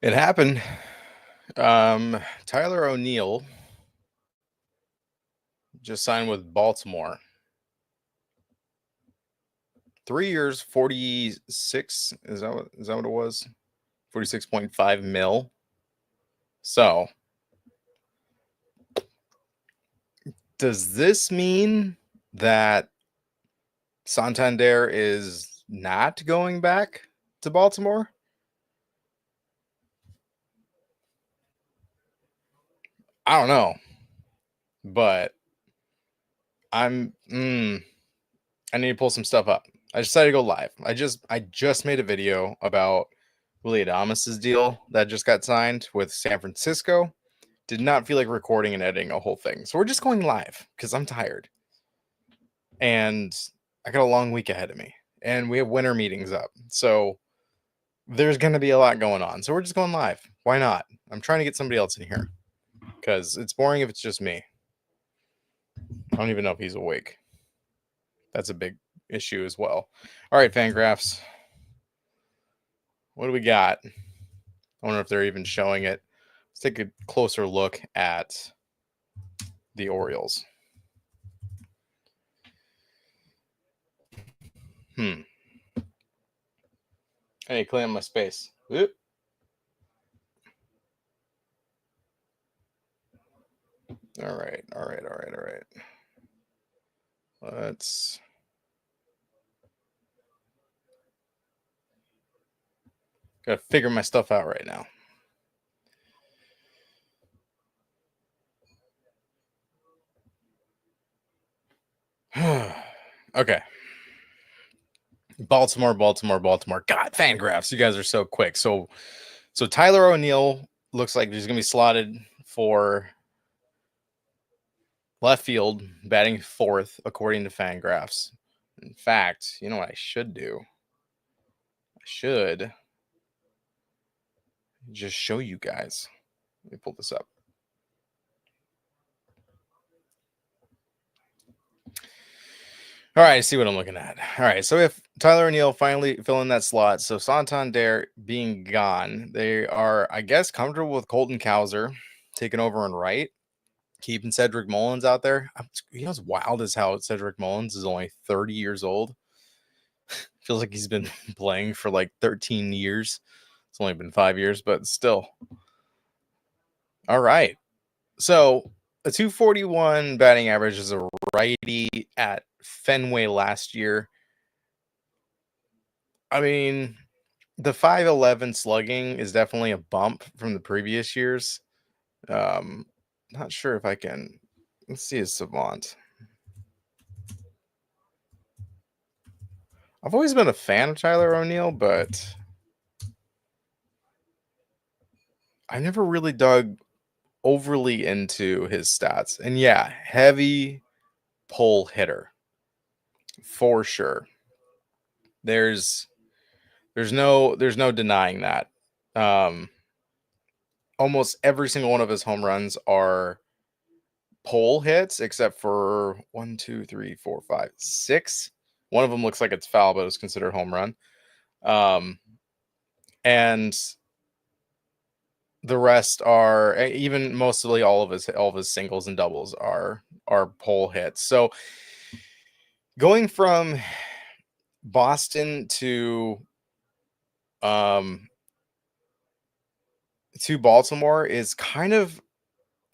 It happened. Tyler O'Neill just signed with Baltimore. 3 years, 46. Is that what it was? 46.5 mil. So, does this mean that Santander is not going back to Baltimore? I don't know, but I need to pull some stuff up. I decided to go live. I just made a video about Willie Adamas's deal that just got signed with San Francisco. Did not feel like recording and editing a whole thing. So we're just going live because I'm tired. And I got a long week ahead of me. And we have winter meetings up. So there's going to be a lot going on. So we're just going live. Why not? I'm trying to get somebody else in here because it's boring if it's just me. I don't even know if he's awake. That's a big issue as well. All right, Fangraphs. What do we got? I wonder if they're even showing it. Let's take a closer look at the Orioles. I need to clean up my space. Oop. All right. Let's gotta figure my stuff out right now. Okay. Baltimore. God, Fangraphs, you guys are so quick. So Tyler O'Neill looks like he's gonna be slotted for left field, batting fourth, according to Fangraphs. In fact, you know what I should do? I should just show you guys. Let me pull this up. All right, see what I'm looking at. All right, so if Tyler O'Neill finally filling that slot, so Santander being gone, they are, I guess, comfortable with Colton Cowser taking over in right, keeping Cedric Mullins out there. You know what's wild is how Cedric Mullins is only 30 years old. Feels like he's been playing for like 13 years. It's only been 5 years, but still. All right. So a 241 batting average is a righty at Fenway last year. I mean, the 511 slugging is definitely a bump from the previous years. Not sure if I can. Let's see his savant. I've always been a fan of Tyler O'Neill, but I never really dug overly into his stats. And yeah, heavy pull hitter for sure. There's no denying that. Almost every single one of his home runs are pole hits, except for 1, 2, 3, 4, 5, 6. One of them looks like it's foul, but it's considered home run. And the rest are, even mostly all of his singles and doubles are pole hits. So going from Boston to Baltimore is kind of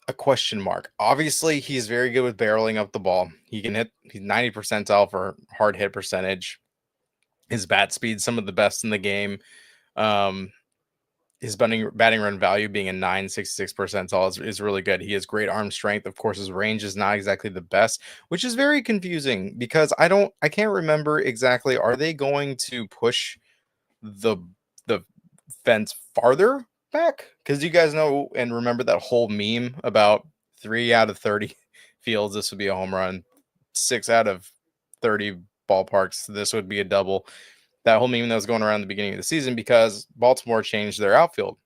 a question mark. Obviously, he's very good with barreling up the ball. He can hit, he's 90 percentile for hard hit percentage. His bat speed, some of the best in the game. His batting run value being a 966 percentile is really good. He has great arm strength. Of course, his range is not exactly the best, which is very confusing because I can't remember exactly. Are they going to push the fence farther back? Because you guys know and remember that whole meme about 3 out of 30 fields, this would be a home run. 6 out of 30 ballparks, this would be a double. That whole meme that was going around the beginning of the season because Baltimore changed their outfield.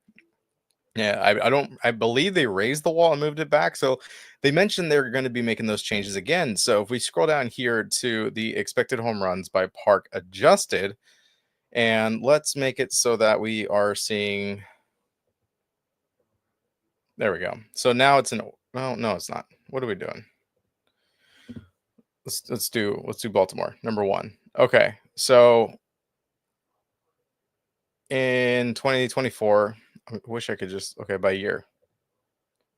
Yeah, I believe they raised the wall and moved it back. So they mentioned they're going to be making those changes again. So if we scroll down here to the expected home runs by park adjusted, and let's make it so that we are seeing There we go. So now it's an well, no, it's not. What are we doing? Let's do Baltimore. Number one. Okay. So in 2024, I wish I could just okay, by year.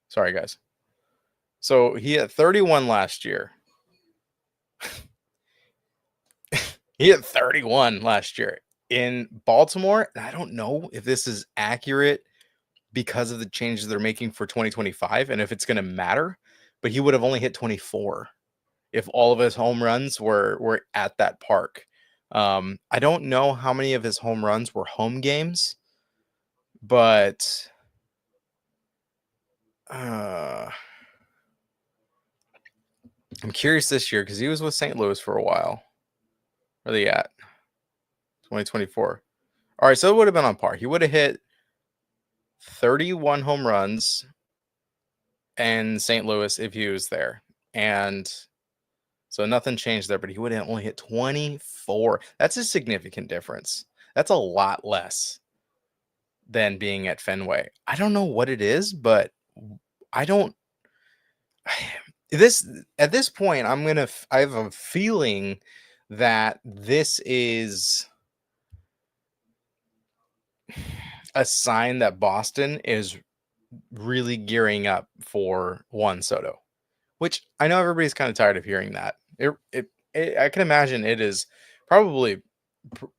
Sorry guys. So he had 31 last year. He had 31 last year in Baltimore. And I don't know if this is accurate because of the changes they're making for 2025 and if it's going to matter, but he would have only hit 24 if all of his home runs were at that park. I don't know how many of his home runs were home games, but uh, I'm curious this year because he was with St. Louis for a while. Where are they at? 2024. All right, so it would have been on par. He would have hit 31 home runs in St. Louis if he was there. And so nothing changed there, but he would have only hit 24. That's a significant difference. That's a lot less than being at Fenway. I don't know what it is, but I don't this at this point I have a feeling that this is a sign that Boston is really gearing up for Juan Soto, which I know everybody's kind of tired of hearing that. I can imagine it is probably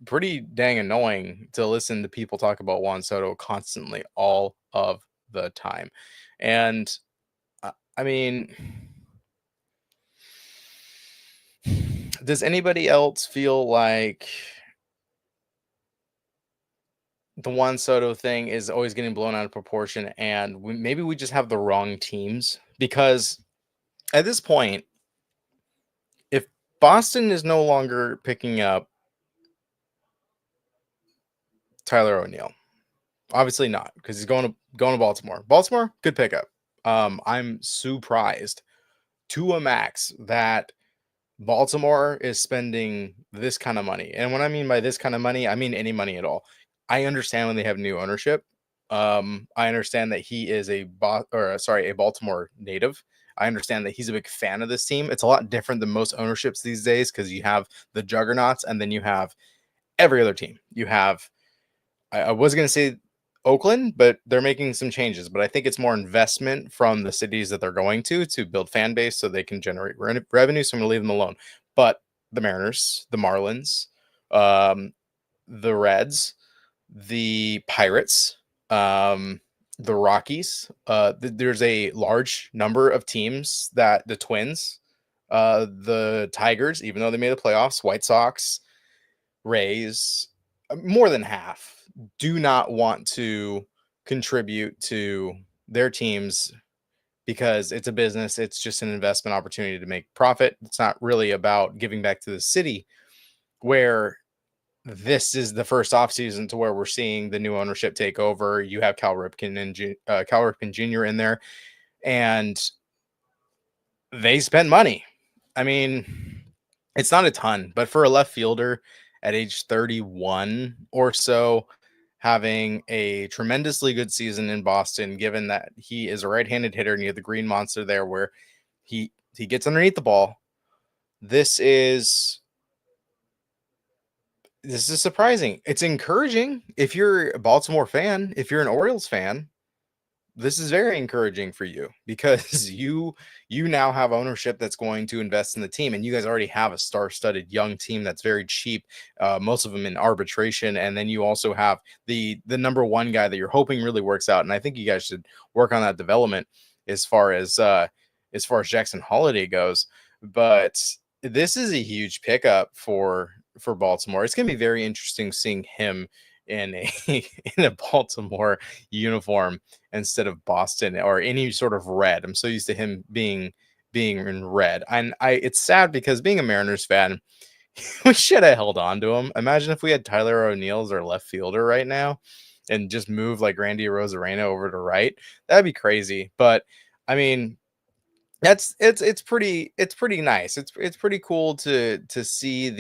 pretty dang annoying to listen to people talk about Juan Soto constantly all of the time. And I mean, does anybody else feel like the Juan Soto thing is always getting blown out of proportion and maybe we just have the wrong teams? Because at this point, if Boston is no longer picking up Tyler O'Neill, obviously not because he's going to Baltimore. Baltimore, good pickup. I'm surprised to a max that Baltimore is spending this kind of money. And what I mean by this kind of money, I mean any money at all. I understand when they have new ownership. I understand that he is a Baltimore native. I understand that he's a big fan of this team. It's a lot different than most ownerships these days because you have the juggernauts and then you have every other team. You have I was going to say Oakland, but they're making some changes. But I think it's more investment from the cities that they're going to build fan base so they can generate revenue. So I'm going to leave them alone. But the Mariners, the Marlins, um, the Reds, the Pirates, the Rockies. There's a large number of teams that the Twins, the Tigers, even though they made the playoffs, White Sox, Rays, more than half do not want to contribute to their teams because it's a business. It's just an investment opportunity to make profit. It's not really about giving back to the city, where this is the first offseason to where we're seeing the new ownership take over. You have Cal Ripken Jr. in there, and they spend money. I mean, it's not a ton, but for a left fielder at age 31 or so, having a tremendously good season in Boston, given that he is a right-handed hitter and you have the green monster there where he gets underneath the ball. This is surprising. It's encouraging if you're a Baltimore fan, if you're an Orioles fan, this is very encouraging for you because you now have ownership that's going to invest in the team, and you guys already have a star-studded young team that's very cheap, most of them in arbitration, and then you also have the number one guy that you're hoping really works out, and I think you guys should work on that development as far as Jackson Holiday goes. But this is a huge pickup for Baltimore. It's going to be very interesting seeing him in a in a Baltimore uniform instead of Boston or any sort of red. I'm so used to him being in red. And it's sad because being a Mariners fan, we should have held on to him. Imagine if we had Tyler O'Neill as our left fielder right now and just move like Randy Rosarena over to right. That'd be crazy. But I mean, it's pretty nice. It's pretty cool to see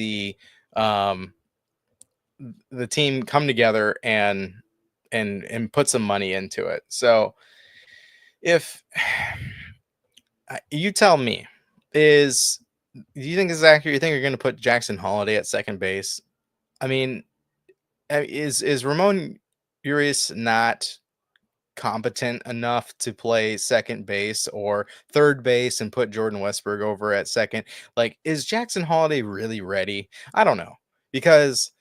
the team come together and put some money into it. So If you tell me, is do you think this is accurate? You think you're going to put Jackson Holiday at second base? I mean, is Ramon Urias not competent enough to play second base or third base and put Jordan Westberg over at second? Like, is Jackson Holiday really ready? I don't know, because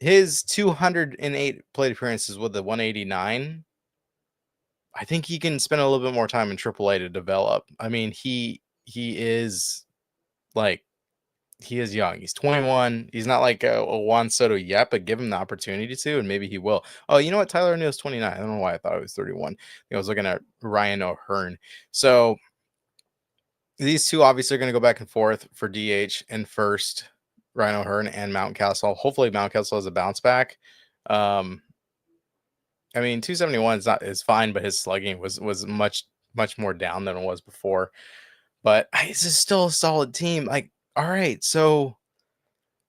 his 208 plate appearances with the 189, I think he can spend a little bit more time in AAA to develop. I mean, he is like he is young. He's 21. He's not like a Juan Soto yet, but give him the opportunity to, and maybe he will. Oh, you know what? Tyler O'Neill's 29. I don't know why I thought it was 31. I was looking at Ryan O'Hearn. So these two obviously are going to go back and forth for DH and first, Ryan O'Hearn and Mountcastle. Hopefully Mountcastle has a bounce back. I mean, 271 is fine, but his slugging was much more down than it was before. But this is still a solid team. Like, all right, so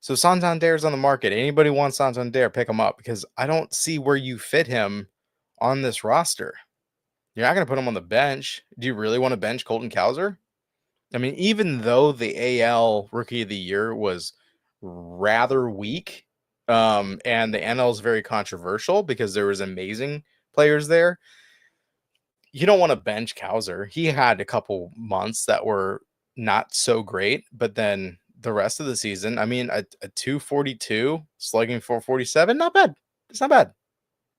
Santander's on the market. Anybody wants Santander, pick him up, because I don't see where you fit him on this roster. You're not going to put him on the bench. Do you really want to bench Colton Cowser? I mean, even though the AL Rookie of the Year was rather weak, and the NL is very controversial because there was amazing players there, you don't want to bench Cowser. He had a couple months that were not so great, but then the rest of the season, I mean, a 242 slugging 447, not bad. It's not bad.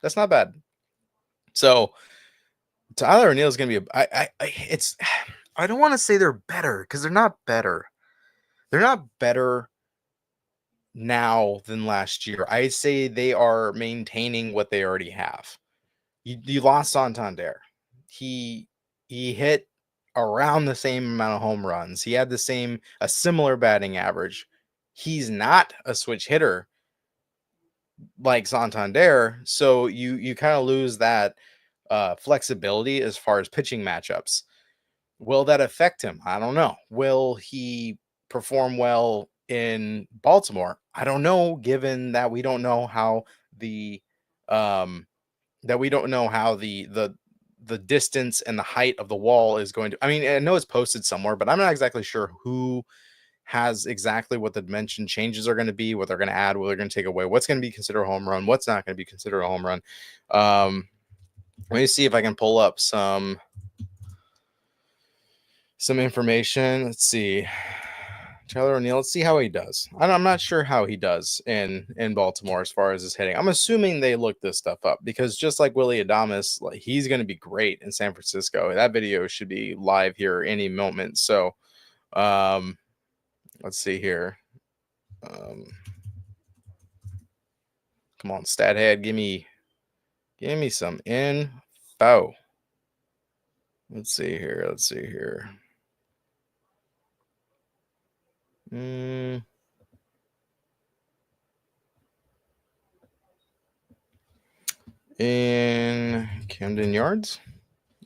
That's not bad. So Tyler O'Neill is going to be it's I don't want to say they're better, because they're not better. They're not better now than last year. I say they are maintaining what they already have. You lost Santander. He hit around the same amount of home runs. He had a similar batting average. He's not a switch hitter like Santander, so you kind of lose that flexibility as far as pitching matchups. Will that affect him? I don't know. Will he perform well in Baltimore? I don't know, given that we don't know how the the distance and the height of the wall is going to. I mean, I know it's posted somewhere, but I'm not exactly sure who has exactly what the dimension changes are going to be, what they're going to add, what they're going to take away, what's going to be considered a home run, what's not going to be considered a home run. Let me see if I can pull up some information. Let's see. Tyler O'Neill. Let's see how he does. I'm not sure how he does in Baltimore as far as his hitting. I'm assuming they looked this stuff up, because just like Willie Adames, like, he's going to be great in San Francisco. That video should be live here any moment. So, let's see here. Come on, Stathead, give me some info. Let's see here. In Camden Yards?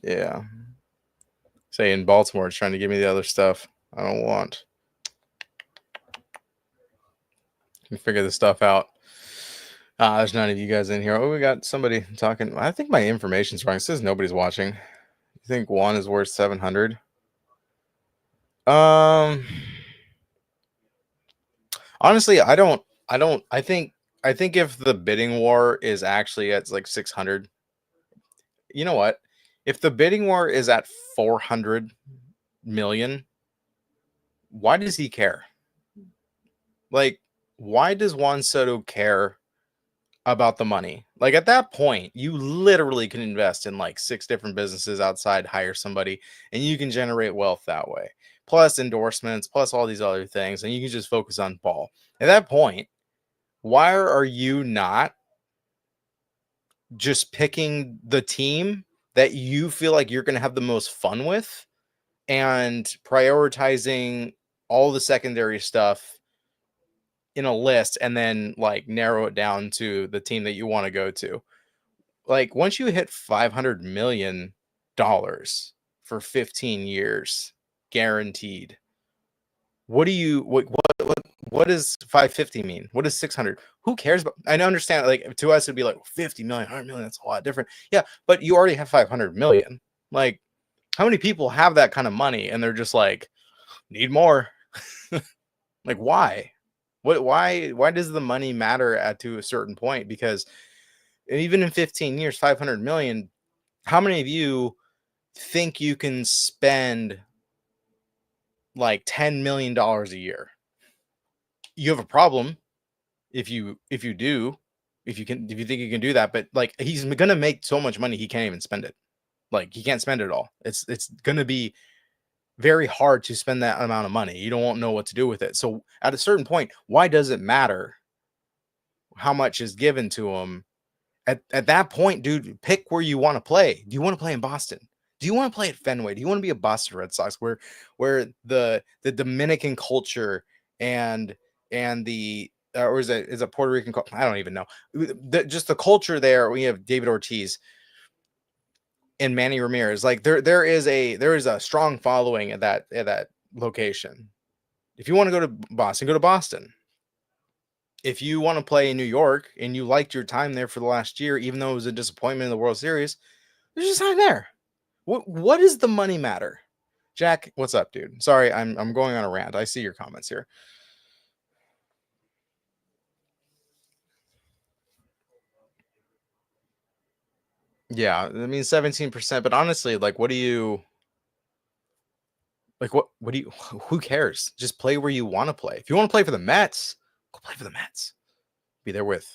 Yeah. Say in Baltimore, it's trying to give me the other stuff I don't want. Can figure this stuff out. There's none of you guys in here. Oh, we got somebody talking. I think my information's wrong. It says nobody's watching. You think one is worth 700? Honestly, I think if the bidding war is actually at like 600, you know what? If the bidding war is at 400 million, why does he care? Like, why does Juan Soto care about the money? Like, at that point, you literally can invest in like 6 different businesses outside, hire somebody, and you can generate wealth that way. Plus endorsements, plus all these other things, and you can just focus on ball. At that point, why are you not just picking the team that you feel like you're going to have the most fun with and prioritizing all the secondary stuff in a list, and then like narrow it down to the team that you want to go to? Like, once you hit $500 million for 15 years guaranteed, what does 550 mean? What does 600? Who cares about? I understand, like, to us it'd be like 50 million, 100 million, that's a lot different. Yeah, but you already have 500 million. Like, how many people have that kind of money and they're just like, need more? Like, why? Why does the money matter at to a certain point? Because even in 15 years, 500 million, how many of you think you can spend like $10 million a year? You have a problem if you do, if you think you can do that, but like he's gonna make so much money he can't even spend it. Like he can't spend it all. It's gonna be very hard to spend that amount of money. You don't know what to do with it. So at a certain point, why does it matter how much is given to him? At that point, dude, pick where you want to play. Do you want to play in Boston? Do you want to play at Fenway? Do you want to be a Boston Red Sox where the Dominican culture and the or is a Puerto Rican? I don't even know. Just the culture there. We have David Ortiz and Manny Ramirez. Like there is a strong following at that location. If you want to go to Boston, go to Boston. If you want to play in New York and you liked your time there for the last year, even though it was a disappointment in the World Series, there's just not there. What does the money matter? Jack, what's up, dude? Sorry, I'm going on a rant. I see your comments here. Yeah, I mean 17%, but honestly, like what do you like what do you who cares? Just play where you want to play. If you want to play for the Mets, go play for the Mets. Be there with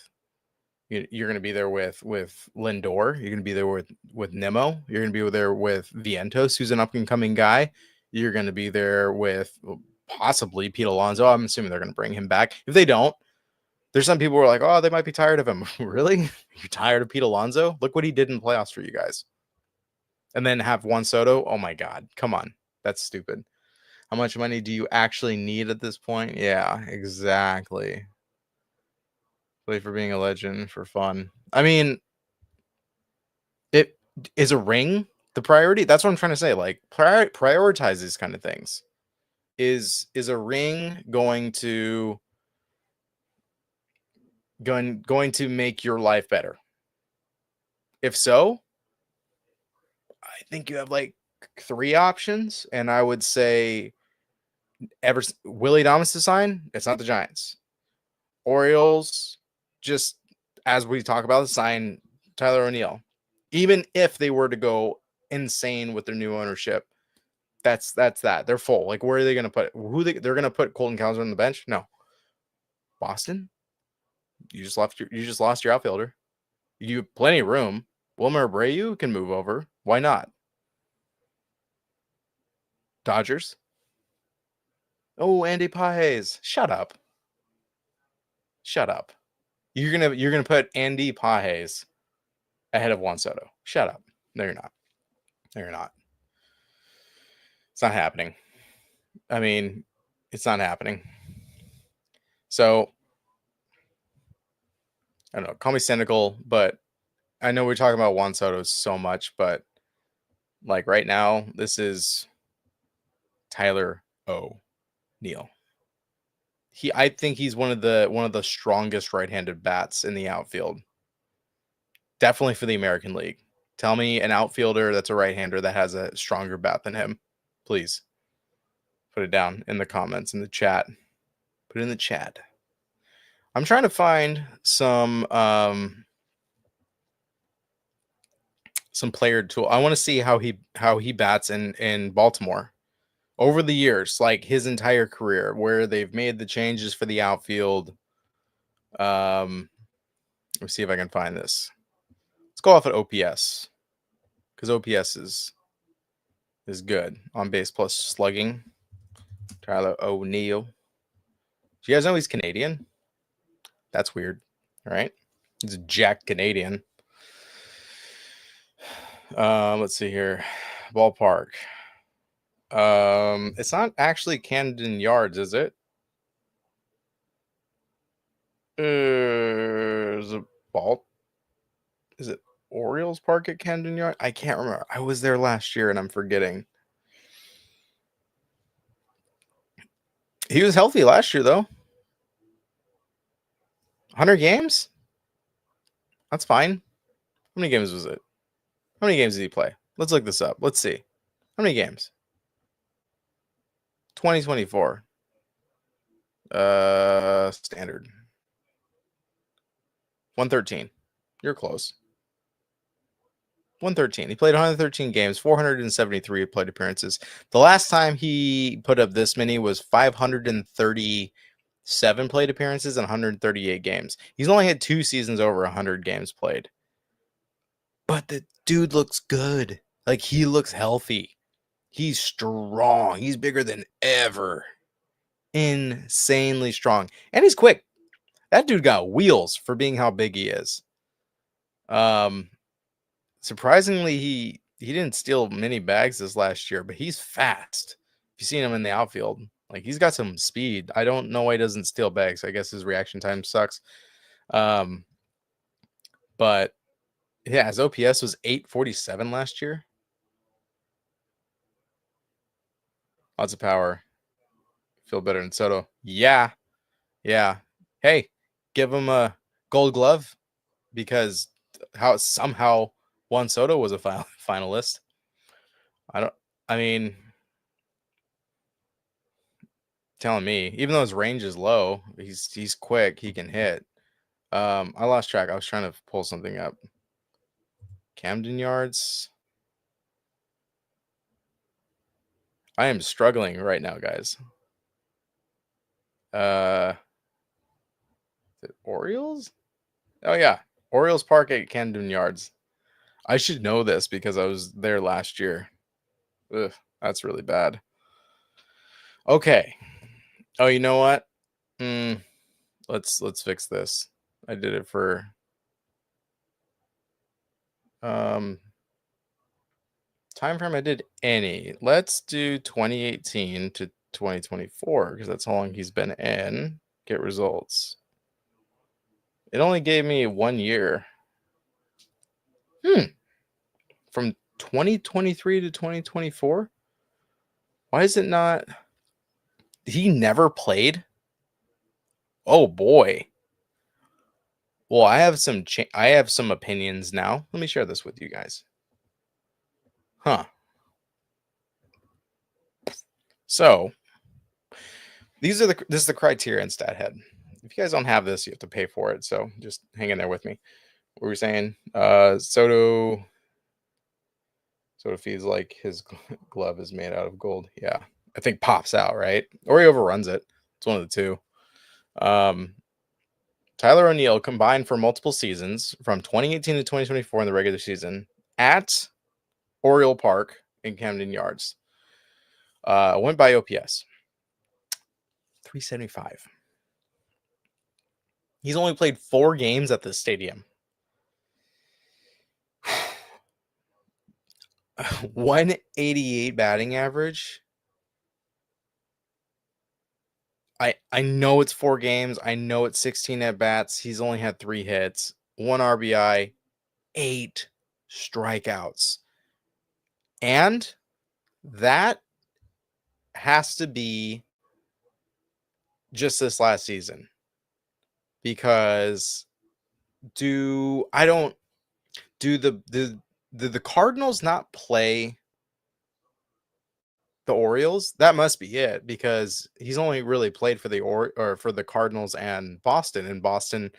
you're going to be there with Lindor. You're going to be there with Nemo. You're going to be there with Vientos, who's an up and coming guy. You're going to be there with possibly Pete Alonso. I'm assuming they're going to bring him back. If they don't, there's some people who are like, oh, they might be tired of him. Really? You're tired of Pete Alonso? Look what he did in the playoffs for you guys. And then have Juan Soto. Oh my God. Come on. That's stupid. How much money do you actually need at this point? Yeah, exactly. Play for being a legend for fun. I mean, it is a ring the priority. That's what I'm trying to say. Like prioritize these kind of things. Is a ring going to make your life better? If so, I think you have like three options, and I would say Willie Thomas to sign. It's not the Giants. Orioles, just as we talk about, sign Tyler O'Neill. Even if they were to go insane with their new ownership, that's that. They're full. Like, where are they going to put they're going to put Colton Cowser on the bench? No. Boston, you just lost your outfielder. You have plenty of room. Wilmer Abreu can move over. Why not? Dodgers. Oh, Andy Pages. Shut up. Shut up. You're gonna put Andy Pages ahead of Juan Soto. Shut up. No, you're not. No, you're not. It's not happening. I mean, it's not happening. So I don't know. Call me cynical, but I know we're talking about Juan Soto so much, but like right now, this is Tyler O'Neill. I think he's one of the strongest right-handed bats in the outfield. Definitely for the American League. Tell me an outfielder that's a right-hander that has a stronger bat than him. Please put it down in the comments in the chat. Put it in the chat. I'm trying to find some player tool. I want to see how he bats in Baltimore over the years, like his entire career, where they've made the changes for the outfield. Let's see if I can find this. Let's go off at OPS because OPS is good on base plus slugging. Tyler O'Neill. Do you guys know he's Canadian? That's weird. All right, he's a Jack Canadian. Let's see here. Ballpark. It's not actually Camden Yards, is it? Is it ball? Is it Orioles Park at Camden Yards? I can't remember. I was there last year and I'm forgetting. He was healthy last year though. 100 games? That's fine. How many games was it? How many games did he play? Let's look this up. Let's see. How many games? 2024. Standard. 113. You're close. 113. He played 113 games, 473 plate appearances. The last time he put up this many was 537 plate appearances and 138 games. He's only had 2 seasons over 100 games played. But the dude looks good. Like, he looks healthy. He's strong. He's bigger than ever. Insanely strong. And he's quick. That dude got wheels for being how big he is. Surprisingly, he didn't steal many bags this last year, but he's fast. If you've seen him in the outfield, like, he's got some speed. I don't know why he doesn't steal bags. I guess his reaction time sucks. But yeah, his OPS was 847 last year. Lots of power. Feel better than Soto. Yeah. Hey, give him a Gold Glove because how somehow Juan Soto was a finalist. I mean, telling me, even though his range is low, he's quick, he can hit. I lost track. I was trying to pull something up. Camden yards. I am struggling right now, guys. The Orioles? Oh yeah, Orioles Park at Camden Yards. I should know this because I was there last year. Ugh, that's really bad. Okay. Oh, you know what? Let's fix this. I did it for time frame. I did any. Let's do 2018 to 2024 because that's how long he's been in. Get results. It only gave me 1 year. From 2023 to 2024. Why is it not? He never played. Oh boy. Well, I have some opinions now. Let me share this with you guys. So this is the criteria in StatHead. If you guys don't have this, you have to pay for it. So just hang in there with me. What were we saying? Soto feels like his glove is made out of gold. Yeah, I think pops out, right? Or he overruns it. It's one of the two. Tyler O'Neill combined for multiple seasons from 2018 to 2024 in the regular season at Oriole Park in Camden Yards. Went by OPS 375. He's only played 4 games at the stadium. 188 batting average. I know it's 4 games. I know it's 16 at bats. He's only had 3 hits, 1 RBI, 8 strikeouts. And that has to be just this last season. Because do the Cardinals not play the Orioles? That must be it because he's only really played for for the Cardinals and Boston. In Boston,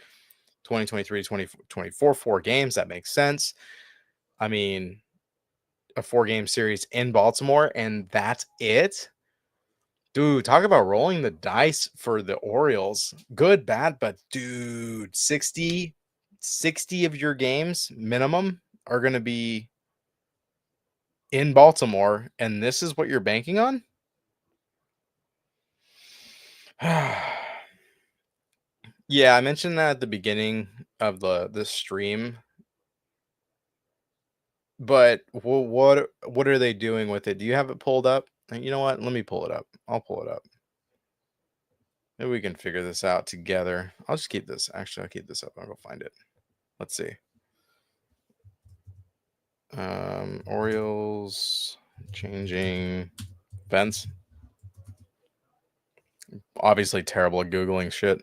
2023 2024, 4 games. That makes sense. I mean, a 4-game series in Baltimore, and that's it. Dude, talk about rolling the dice for the Orioles. Good, bad, but dude, 60 of your games minimum are going to be in Baltimore, and this is what you're banking on? Yeah, I mentioned that at the beginning of the stream. But what are they doing with it? Do you have it pulled up? You know what? Let me pull it up. I'll pull it up. Maybe we can figure this out together. I'll just keep this. Actually, I'll keep this up. I'll go find it. Let's see. Orioles changing fence. Obviously terrible at Googling shit.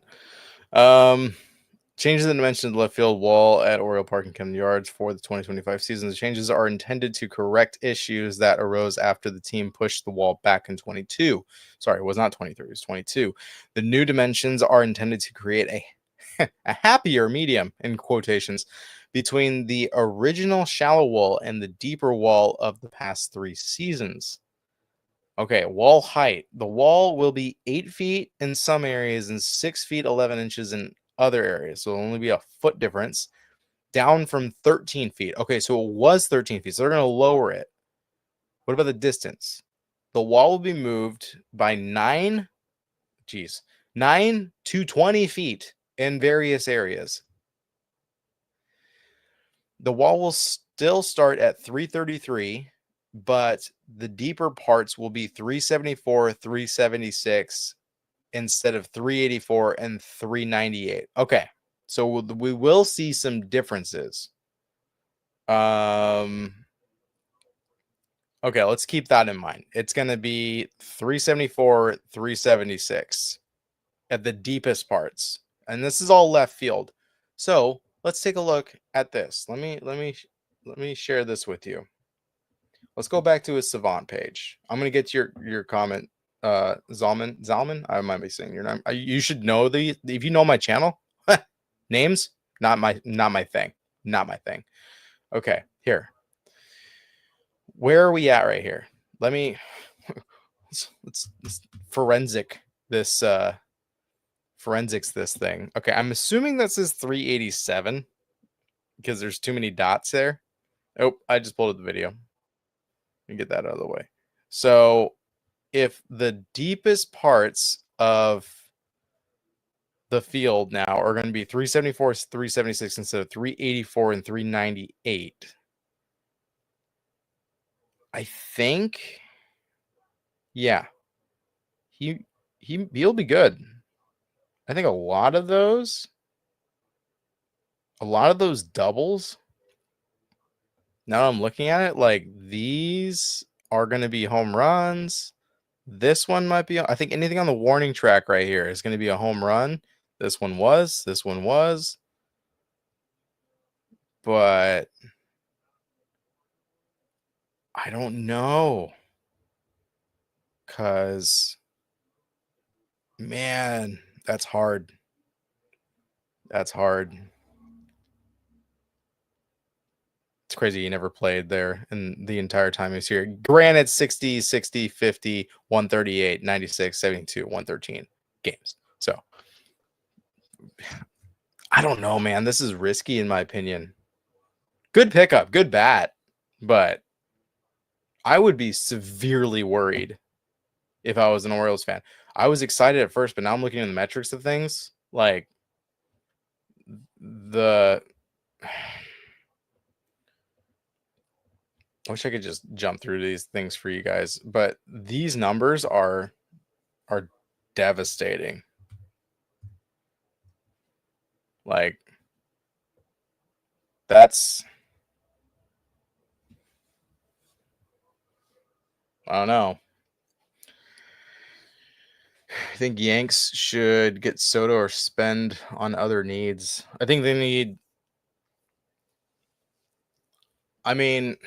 Changes in the dimension of the left field wall at Oriole Park and Camden Yards for the 2025 season. The changes are intended to correct issues that arose after the team pushed the wall back in 22. Sorry, it was not 23, it was 22. The new dimensions are intended to create a happier medium, in quotations, between the original shallow wall and the deeper wall of the past 3 seasons. Okay, wall height. The wall will be 8 feet in some areas and 6 feet 11 inches in other areas. So it'll only be a foot difference, down from 13 feet. Okay, so it was 13 feet. So they're going to lower it. What about the distance? The wall will be moved by 9 to 20 feet in various areas. The wall will still start at 333, but the deeper parts will be 374, 376 instead of 384 and 398. Okay. So we will see some differences. Okay, let's keep that in mind. It's going to be 374, 376 at the deepest parts. And this is all left field. So, let's take a look at this. Let me share this with you. Let's go back to his Savant page. I'm going to get your comment, Zalman. I might be saying your name. You should know if you know my channel. Names, not my thing. Not my thing. Okay, here. Where are we at right here? Let me let's forensics this thing. Okay, I'm assuming this is 387 because there's too many dots there. Oh, I just pulled up the video. Let me get that out of the way. So if the deepest parts of the field now are going to be 374, 376 instead of 384 and 398. I think, yeah, he'll be good. I think a lot of those doubles. Now I'm looking at it, like these are going to be home runs. This one might be. I think anything on the warning track right here is going to be a home run. This one was. But I don't know. Because, man, that's hard. That's hard. It's crazy he never played there in the entire time he was here. Granted, 60, 60, 50, 138, 96, 72, 113 games. So, I don't know, man. This is risky in my opinion. Good pickup, good bat, but I would be severely worried if I was an Orioles fan. I was excited at first, but now I'm looking at the metrics of things. Like I wish I could just jump through these things for you guys, but these numbers are devastating. Like that's, I don't know. I think Yanks should get Soto or spend on other needs. I think they need. I mean,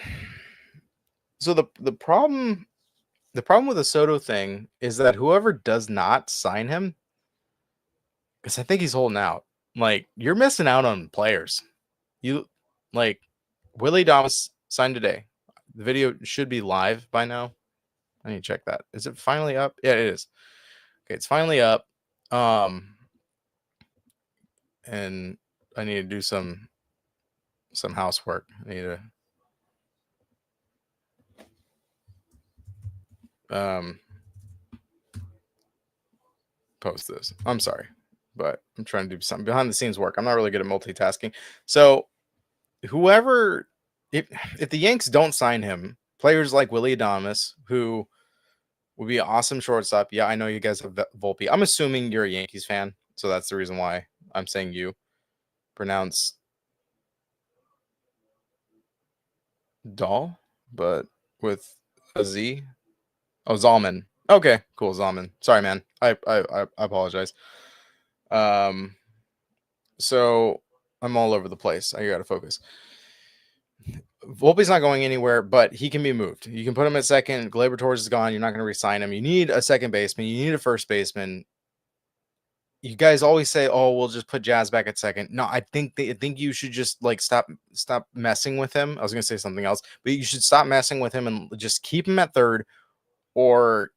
so the problem with the Soto thing is that whoever does not sign him, because I think he's holding out. Like you're missing out on players. You like Willie Adames signed today. The video should be live by now. I need to check that. Is it finally up? Yeah, it is. Okay, it's finally up. And I need to do some housework. I need to post this. I'm sorry, but I'm trying to do some behind the scenes work. I'm not really good at multitasking. So whoever, if the Yanks don't sign him, players like Willie Adames, who would be an awesome shortstop. Yeah, I know you guys have Volpe. I'm assuming you're a Yankees fan, so that's the reason why I'm saying you. Pronounce Dahl, but with a Z. Oh, Zalman. Okay, cool, Zalman. Sorry, man. I apologize. So I'm all over the place. I got to focus. Volpe's not going anywhere, but he can be moved. You can put him at second. Glaber Torres is gone. You're not going to re-sign him. You need a second baseman. You need a first baseman. You guys always say, "Oh, we'll just put Jazz back at second." No, I think you should just like stop messing with him. I was going to say something else, but you should stop messing with him and just keep him at third, or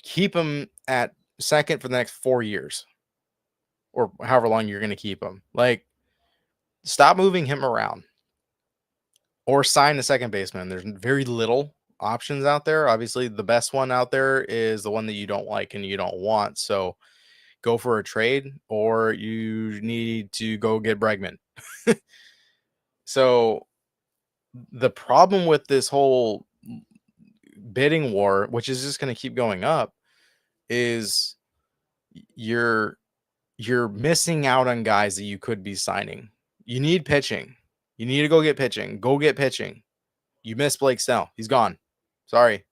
keep him at second for the next 4 years, or however long you're going to keep him. Like, stop moving him around, or sign a second baseman. There's very little options out there. Obviously, the best one out there is the one that you don't like and you don't want. So go for a trade, or you need to go get Bregman. So the problem with this whole bidding war, which is just going to keep going up, is you're missing out on guys that you could be signing. You need pitching. You need to go get pitching. Go get pitching. You miss Blake Snell. He's gone. Sorry.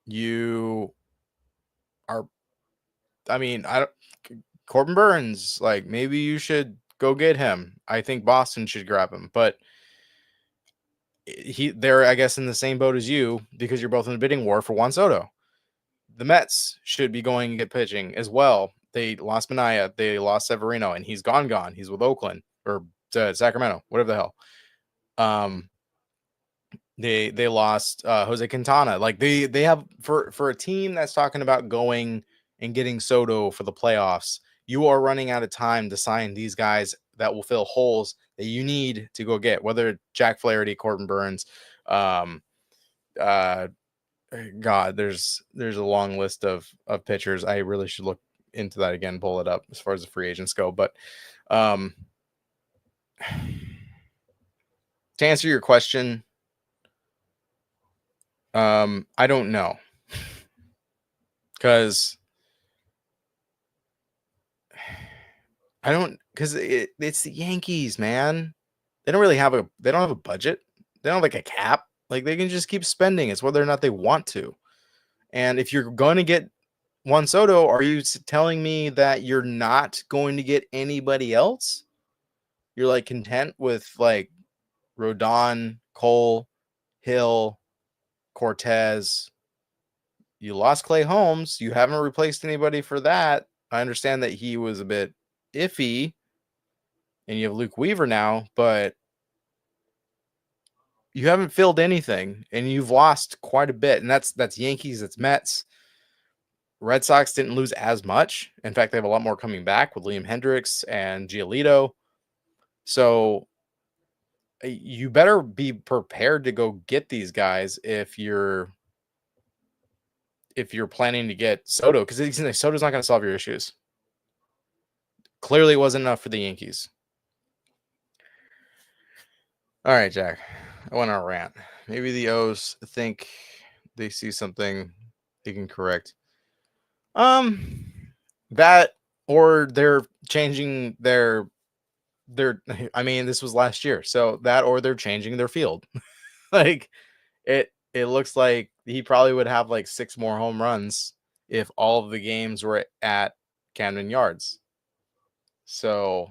You are. I mean, I don't. Corbin Burns. Like, maybe you should go get him. I think Boston should grab him, but they're, I guess, in the same boat as you, because you're both in the bidding war for Juan Soto. The Mets should be going to get pitching as well. They lost Minaya, they lost Severino, and he's gone. He's with Oakland or Sacramento, whatever the hell. They lost Jose Quintana. Like, they have, for a team that's talking about going and getting Soto for the playoffs, you are running out of time to sign these guys that will fill holes that you need to go get, whether Jack Flaherty, Corbin Burns, uh, God, there's a long list of pitchers. I really should look into that again, pull it up as far as the free agents go. But to answer your question, I don't know, because it's the Yankees, man. They don't have a budget. They don't have like a cap. Like, they can just keep spending. It's whether or not they want to. And if you're going to get Juan Soto, are you telling me that you're not going to get anybody else? You're like content with like Rodon, Cole, Hill, Cortez. You lost Clay Holmes. You haven't replaced anybody for that. I understand that he was a bit iffy, and you have Luke Weaver now, but you haven't filled anything, and you've lost quite a bit. And that's Yankees, that's Mets. Red Sox didn't lose as much. In fact, they have a lot more coming back with Liam Hendricks and Giolito. So you better be prepared to go get these guys if you're planning to get Soto, because Soto's not going to solve your issues. Clearly, it wasn't enough for the Yankees. All right, Jack. I went on a rant. Maybe the O's think they see something they can correct. That, or they're changing their. I mean, this was last year, so that, or they're changing their field. Like, it looks like he probably would have like 6 more home runs if all of the games were at Camden Yards. So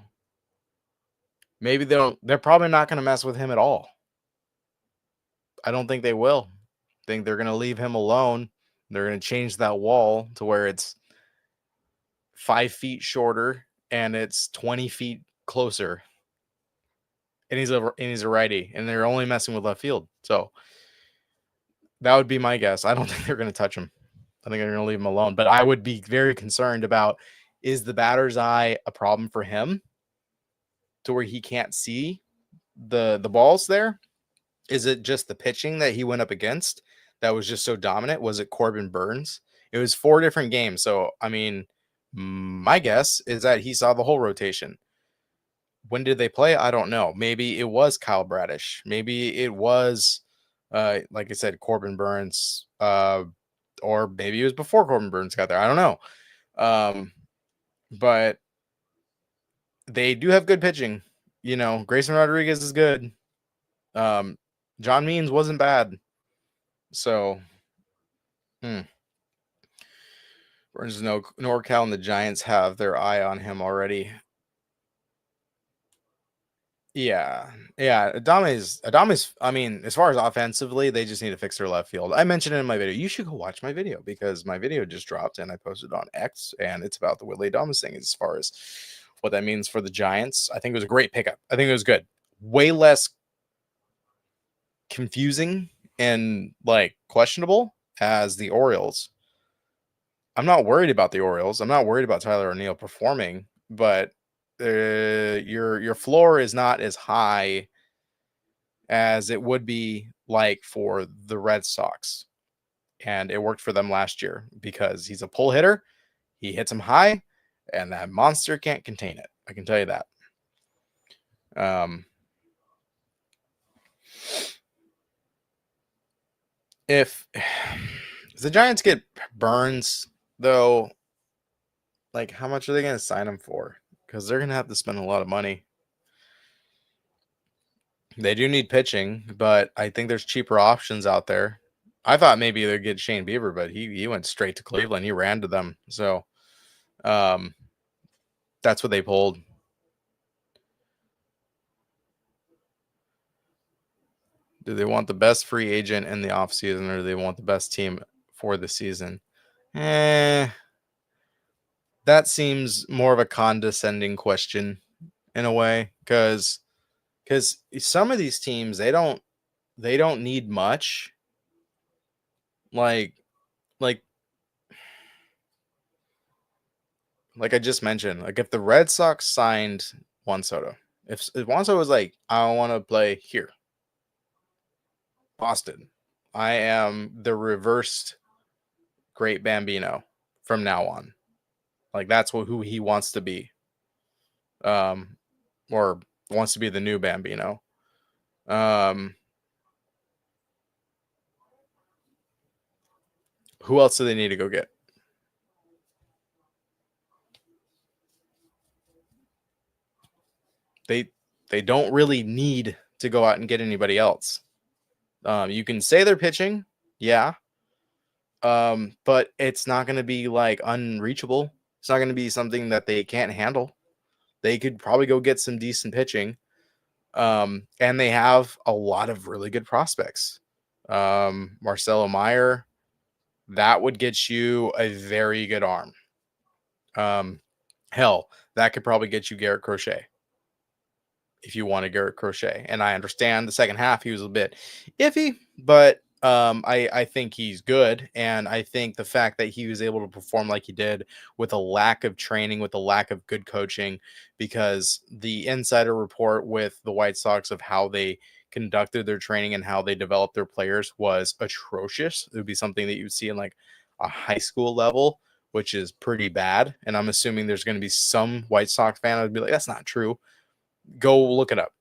maybe they're probably not going to mess with him at all. I don't think they will. I think they're going to leave him alone. They're going to change that wall to where it's 5 feet shorter and it's 20 feet closer. And he's a righty, and they're only messing with left field. So that would be my guess. I don't think they're going to touch him. I think they're going to leave him alone. But I would be very concerned about, is the batter's eye a problem for him to where he can't see the balls there? Is it just the pitching that he went up against that was just so dominant? Was it Corbin Burns? It was 4 different games. So, I mean, my guess is that he saw the whole rotation. When did they play? I don't know. Maybe it was Kyle Bradish. Maybe it was, like I said, Corbin Burns, or maybe it was before Corbin Burns got there. I don't know. But they do have good pitching. You know, Grayson Rodriguez is good. John Means wasn't bad. So, Burns no NorCal and the Giants have their eye on him already. Yeah. Yeah. Adame's I mean, as far as offensively, they just need to fix their left field. I mentioned it in my video. You should go watch my video because my video just dropped and I posted on X and it's about the Willie Adames thing as far as what that means for the Giants. I think it was a great pickup. I think it was good. Way less confusing and like questionable as the Orioles. I'm not worried about the Orioles. I'm not worried about Tyler O'Neill performing, but your floor is not as high as it would be like for the Red Sox. And it worked for them last year because he's a pull hitter. He hits them high, and that monster can't contain it. I can tell you that. If the Giants get Burns, though, like how much are they going to sign him for? Because they're going to have to spend a lot of money. They do need pitching, but I think there's cheaper options out there. I thought maybe they'd get Shane Bieber, but he went straight to Cleveland. He ran to them. So that's what they pulled. Do they want the best free agent in the offseason or do they want the best team for the season? That seems more of a condescending question in a way because some of these teams they don't need much. Like I just mentioned, like if the Red Sox signed Juan Soto, if Juan Soto was like, I want to play here, Boston, I am the reversed Great Bambino from now on. Like that's who he wants to be, or wants to be the new Bambino. Who else do they need to go get? They don't really need to go out and get anybody else. You can say they're pitching, yeah, but it's not going to be like unreachable. It's not going to be something that they can't handle. They could probably go get some decent pitching, and they have a lot of really good prospects. Marcelo Meyer, that would get you a very good arm. Hell, that could probably get you Garrett Crochet if you want to Garrett Crochet. And I understand the second half he was a bit iffy, but I think he's good. And I think the fact that he was able to perform like he did with a lack of training, with a lack of good coaching, because the insider report with the White Sox of how they conducted their training and how they developed their players was atrocious. It would be something that you would see in like a high school level, which is pretty bad. And I'm assuming there's going to be some White Sox fan that would be like, that's not true. Go look it up.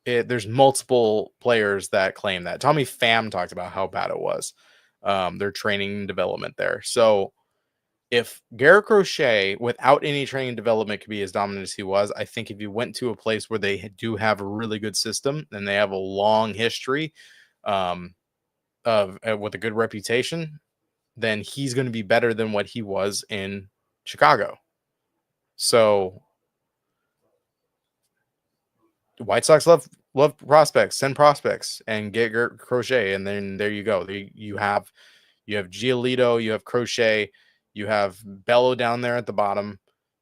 There's multiple players that claim that. Tommy Pham talked about how bad it was, their training and development there. So if Garrett Crochet, without any training and development, could be as dominant as he was, I think if you went to a place where they do have a really good system and they have a long history of with a good reputation, then he's going to be better than what he was in Chicago. So White Sox love prospects, send prospects, and get Crochet, and then there you go. You have Giolito, you have Crochet, you have Bello down there at the bottom,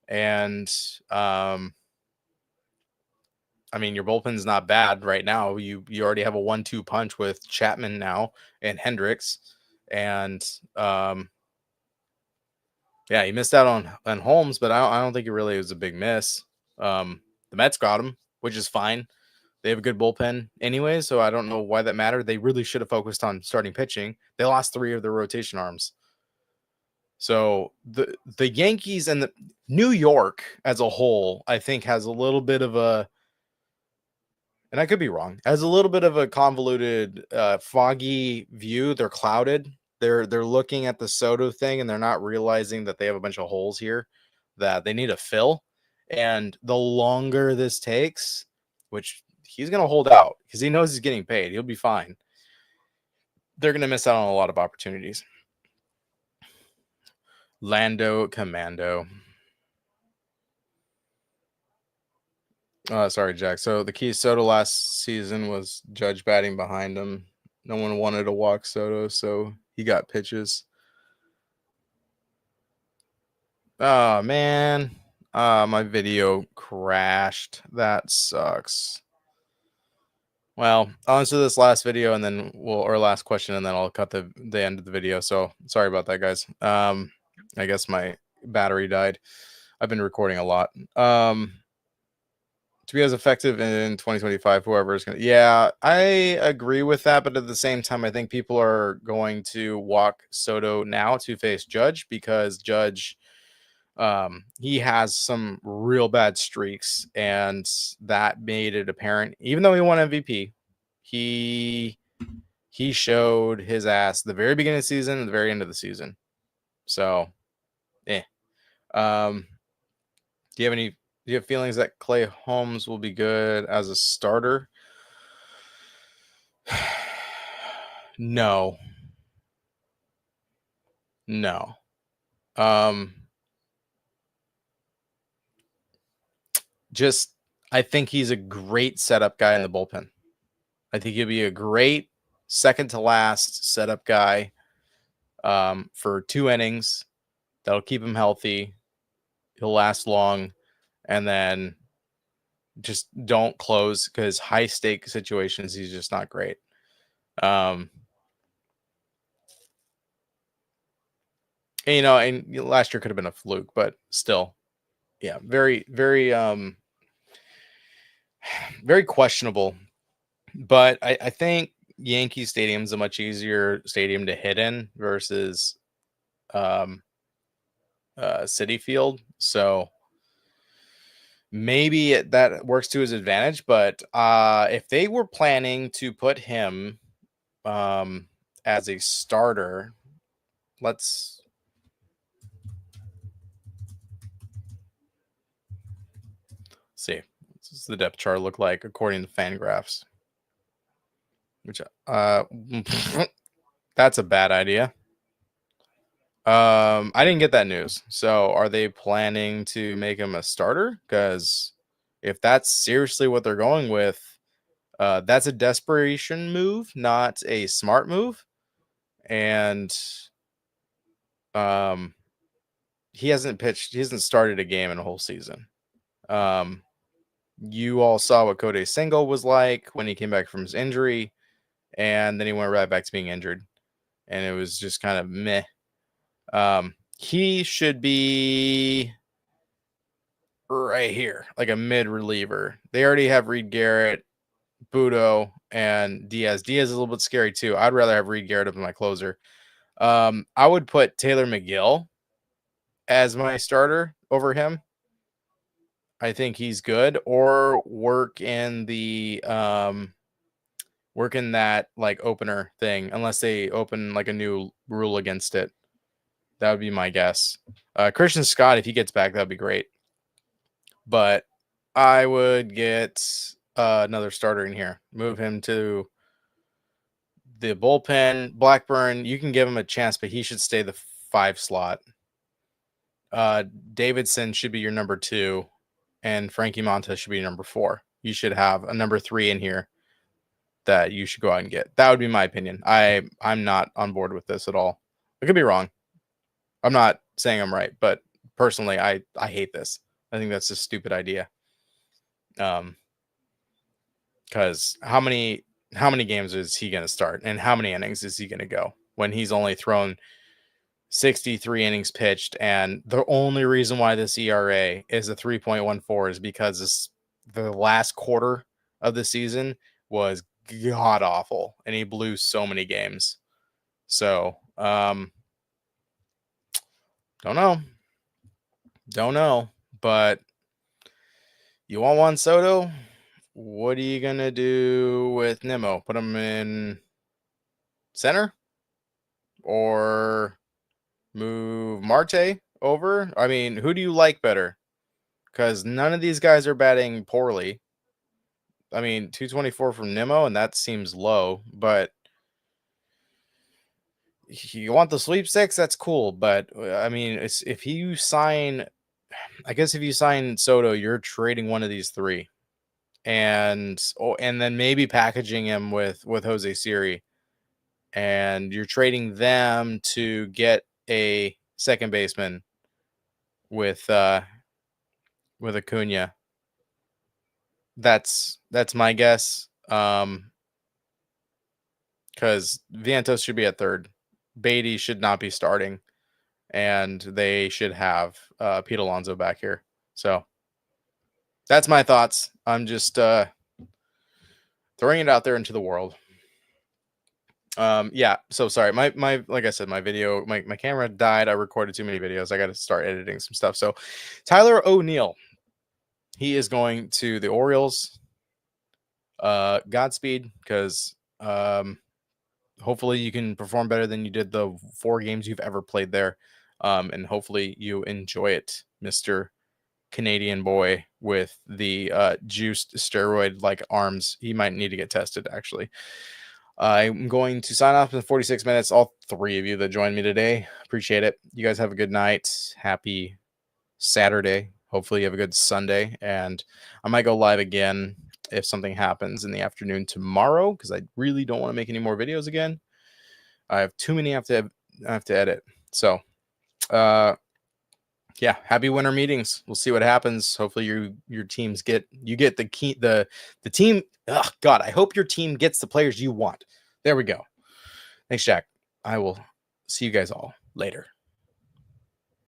and I mean your bullpen's not bad right now. You already have a 1-2 punch with Chapman now and Hendricks, and yeah, he missed out on Holmes, but I don't think it really was a big miss. The Mets got him, which is fine. They have a good bullpen anyway, so I don't know why that mattered. They really should have focused on starting pitching. They lost 3 of their rotation arms. So the Yankees and the New York as a whole, I think, has a little bit of a, and I could be wrong, has a little bit of a convoluted, foggy view. They're clouded. They're looking at the Soto thing and they're not realizing that they have a bunch of holes here that they need to fill. And the longer this takes, which he's going to hold out because he knows he's getting paid, he'll be fine. They're going to miss out on a lot of opportunities. Lando Commando. Sorry, Jack. So the key Soto last season was Judge batting behind him. No one wanted to walk Soto, so he got pitches. Oh man. My video crashed. That sucks. Well, I'll answer this last video and then or last question, and then I'll cut the end of the video. So sorry about that, guys. I guess my battery died. I've been recording a lot. To be as effective in 2025, whoever is going to. Yeah, I agree with that. But at the same time, I think people are going to walk Soto now to face Judge because Judge, he has some real bad streaks. And that made it apparent, even though he won MVP, he showed his ass the very beginning of the season and the very end of the season. So, Um, do you have feelings that Clay Holmes will be good as a starter? No. No. Um, just I think he's a great setup guy in the bullpen. I think he'll be a great second to last setup guy for 2 innings. That'll keep him healthy. He'll last long, and then just don't close because high stake situations he's just not great. And, and last year could have been a fluke, but still, yeah, very, very, very questionable. But I think Yankee Stadium's a much easier stadium to hit in versus um, City Field. So maybe that works to his advantage. But if they were planning to put him as a starter, let's see. What does the depth chart look like according to Fangraphs? Which that's a bad idea. I didn't get that news. So are they planning to make him a starter? Because if that's seriously what they're going with, that's a desperation move, not a smart move. And um, he hasn't started a game in a whole season. You all saw what Kodai Senga was like when he came back from his injury, and then he went right back to being injured. And it was just kind of meh. He should be right here, like a mid reliever. They already have Reed Garrett, Budo, and Diaz. Diaz is a little bit scary too. I'd rather have Reed Garrett up in my closer. I would put Taylor McGill as my starter over him. I think he's good. Or work in that like opener thing, unless they open like a new rule against it. That would be my guess. Christian Scott, if he gets back, that'd be great. But I would get another starter in here. Move him to the bullpen. Blackburn, you can give him a chance, but he should stay the 5 slot. Davidson should be your number 2, and Frankie Montas should be your number 4. You should have a number 3 in here that you should go out and get. That would be my opinion. I'm not on board with this at all. I could be wrong. I'm not saying I'm right, but personally, I hate this. I think that's a stupid idea. Because how many games is he going to start, and how many innings is he going to go when he's only thrown 63 innings pitched, and the only reason why this ERA is a 3.14 is because the last quarter of the season was god awful, and he blew so many games. So, don't know, but you want Juan Soto? What are you gonna do with Nimmo? Put him in center, or move Marte over? I mean, who do you like better? Because none of these guys are batting poorly. I mean, 224 from Nimmo, and that seems low, but you want the sweepstakes, that's cool. But I mean, it's if you sign, I guess if you sign Soto, you're trading one of these three, and then maybe packaging him with Jose Siri, and you're trading them to get a second baseman with Acuna. That's my guess. Because Vientos should be at third, Beatty should not be starting, and they should have Pete Alonso back here. So that's my thoughts. I'm just throwing it out there into the world. Yeah, so sorry. My like I said, my camera died. I recorded too many videos. I got to start editing some stuff. So Tyler O'Neill, he is going to the Orioles. Godspeed, because hopefully you can perform better than you did the 4 games you've ever played there. And hopefully you enjoy it, Mr. Canadian boy with the juiced steroid like arms. He might need to get tested, actually. I'm going to sign off in 46 minutes. All 3 of you that joined me today, appreciate it. You guys have a good night. Happy Saturday. Hopefully you have a good Sunday, and I might go live again if something happens in the afternoon tomorrow, because I really don't want to make any more videos again. I have too many I have to edit. So yeah, happy winter meetings. We'll see what happens. Hopefully your teams get the team. Oh God, I hope your team gets the players you want. There we go. Thanks, Jack. I will see you guys all later.